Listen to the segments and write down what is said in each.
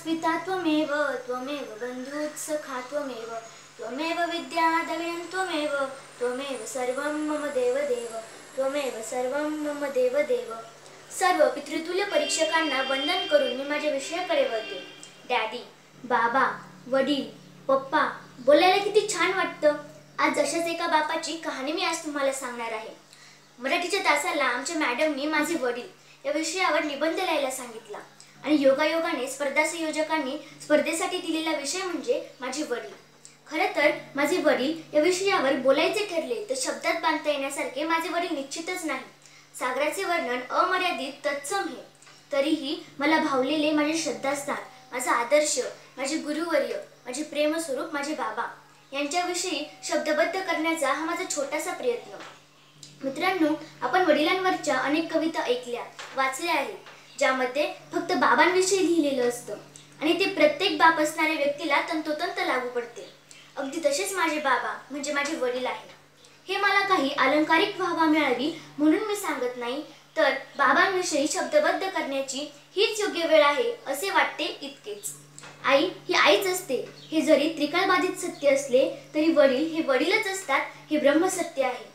पिता त्वमेव त्वमेव बन्धुत्सखा त्वमेव त्वमेव विद्या द्रविणं त्वमेव त्वमेव सर्वं मम देवदेव त्वमेव सर्वं मम देवदेव। सर्व पितृतुल्य परीक्षकांना वंदन करून मी माझ्या विषयाकडे वळते। डॅडी, बाबा, वडील, पप्पा बोलायला किती छान वाटतं। आज अशाच एका बापाची कहाणी मी आज तुम्हाला सांगणार आहे। मराठीच्या तासाला आमच्या मॅडमनी माझे वडील या विषयावर निबंध लिहायला सांगितला आणि योगायोगाने स्पर्धा संयोजकांनी स्पर्धेसाठी दिलेला विषय म्हणजे माझे वडील। खरं तर माझे वडील या विषयावर बोलायचे ठरले तर शब्दात बांधता येण्यासारखे माझे वडील निश्चितच नाही। सागराचे वर्णन अमर्यादित तत्सम आहे। तरीही मला भावलेले माझे श्रद्धास्थान, माझा आदर्श, माझे गुरुवर्य, माझे प्रेमस्वरूप माझे बाबा यांच्याविषयी शब्दबद्ध करण्याचा हा माझा छोटासा प्रयत्न। मित्रांनो, आपण वडिलांवरच्या अनेक कविता ऐकल्या, वाचल्या आहेत, ज्यामध्ये फक्त बाबांविषयी लिहिलेलं असतं आणि ते प्रत्येक बाप असणाऱ्या व्यक्तीला तंतोतंत लागू पडते। अगदी तसेच माझे बाबा म्हणजे माझे वडील आहेत। हे मला काही अलंकारिक वाहवा मिळावी म्हणून मी सांगत नाही, तर बाबांविषयी शब्दबद्ध करण्याची हीच योग्य वेळ आहे असे वाटते इतकेच। आई ही आईच असते हे जरी त्रिकाळबाधित सत्य असले तरी वडील हे वडीलच असतात हे ब्रह्मसत्य आहे।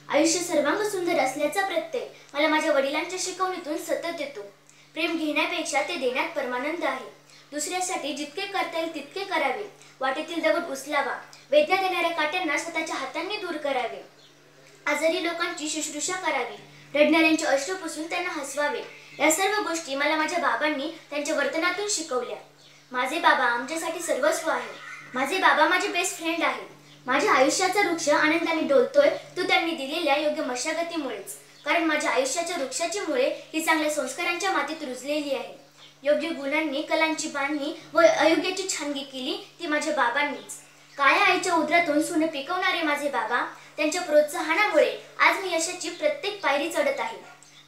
आयुष्य सर्वांग सुंदर असल्याचा प्रत्यय मला माझ्या वडिलांच्या शिकवणीतून सतत येतो। प्रेम घेण्यापेक्षा ते देण्यात परमानंद आहे। दुसऱ्यासाठी जितके करता येईल तितके करावे, वाटेतील दगड उचलावा, वेदना देणाऱ्या काट्यांना स्वतःच्या हातांनी दूर करावे, आजारी लोकांची शुश्रूषा करावी, रडणाऱ्यांचे अश्रू पुसून त्यांना हसवावे, या सर्व गोष्टी मला माझ्या बाबांनी त्यांच्या वर्तनातून शिकवल्या। माझे बाबा आमच्यासाठी सर्वस्व आहे। माझे बाबा माझे बेस्ट फ्रेंड आहेत। माझ्या आयुष्याचा वृक्ष आनंदाने डोलतोय तो त्यांनी दिलेल्या योग्य मशागतीमुळेच, कारण माझ्या आयुष्याच्या वृक्षाची मुळे ही चांगल्या संस्कारांच्या मातीत रुजलेली आहे। योग्य गुणांनी कलांची बांधणी व अयोग्याची छानगी केली ती माझ्या बाबांनीच। काळ्या आईच्या उदरातून सोने पिकवणारे माझे बाबा, त्यांच्या प्रोत्साहनामुळे आज मी यशाची प्रत्येक पायरी चढत आहे।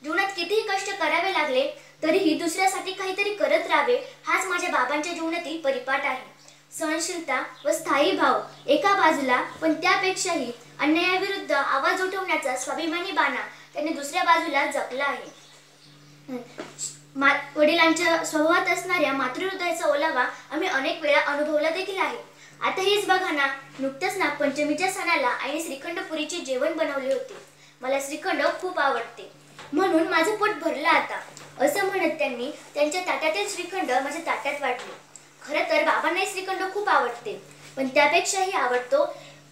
जीवनात कितीही कष्ट करावे लागले तरीही दुसऱ्यासाठी काहीतरी करत राहावे हाच माझ्या बाबांच्या जीवनातील परिपाठ आहे। सहनशीलता व स्थायी भाव एका बाजूला, पण त्यापेक्षाही अन्यायाविरुद्ध आवाज उठवण्याचा स्वाभिमानी बाणा त्यांनी दुसऱ्या बाजूला जपला आहे। वडिलांच्या स्वभावात असणाऱ्या मातृहृदयाचा ओलावा आम्ही अनेक वेळा अनुभवला देखील आहे। आता हेच बघा ना, नुकतंच नागपंचमीच्या सणाला आईने श्रीखंड पुरीचे जेवण बनवले होते। मला श्रीखंड खूप आवडते म्हणून माझं पोट भरलं आता, असं म्हणत त्यांनी त्यांच्या ताटातील श्रीखंड माझ्या ताटात वाटले। खरं तर बाबांनाही श्रीखंड खूप आवडते, पण त्यापेक्षाही आवडतो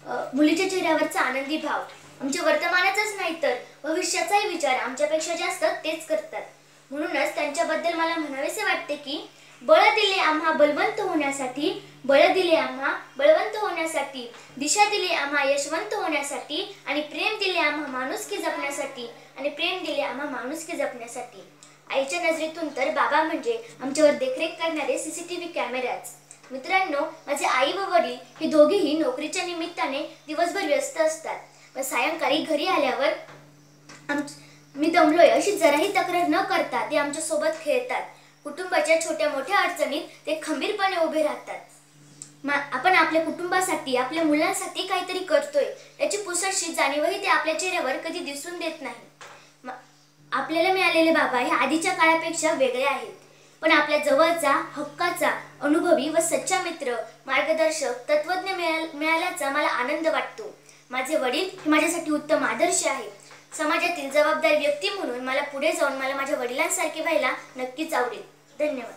मुलीच्या चेहऱ्यावरचा आनंदी भाव। आमच्या वर्तमानाचाच नाही तर भविष्याचाही विचार आमच्यापेक्षा जास्त तेच करतात। म्हणूनच त्यांच्याबद्दल मला म्हणावेसे वाटते की बळ दिले आम्हा बलवंत होण्यासाठी, बळ दिले आम्हा बळवंत होण्यासाठी, दिशा दिली आम्हा यशवंत होण्यासाठी, आणि प्रेम दिले आम्हा माणुसकी जपण्यासाठी, आणि प्रेम दिले आम्हा माणुसकी जपण्यासाठी। आईच्या नजरेतून तर बाबा म्हणजे आमच्यावर देखरेख करणारे CCTV कॅमेराच। मित्रांनो, माझे आई व वडील हे दोघेही नोकरीच्या निमित्ताने दिवसभर व्यस्त असतात, पण सायंकाळी घरी आल्यावर मी दमलोय अशी जराही तक्रार न करता ते आमच्या सोबत खेळतात। कुटुंबाच्या छोट्या मोठ्या अडचणीत ते खंबीरपणे उभे राहतात। आपण आपल्या कुटुंबासाठी, आपल्या मुलांसाठी काहीतरी करतोय याची पुसटशी जाणीवही ते आपल्या चेहऱ्यावर कधी दिसून देत नाही। आपल्याला मिळालेले बाबा हे आधीच्या काळापेक्षा वेगळे आहेत, पण आपल्या जवळचा, हक्काचा, अनुभवी व सच्चा मित्र, मार्गदर्शक, तत्वज्ञ मिळाल्याचा मला आनंद वाटतो। माझे वडील हे माझ्यासाठी उत्तम आदर्श आहेत। समाजातील जबाबदार व्यक्ती म्हणून मला पुढे जाऊन मला माझ्या वडिलांसारखे व्हायला नक्कीच आवडेल। धन्यवाद।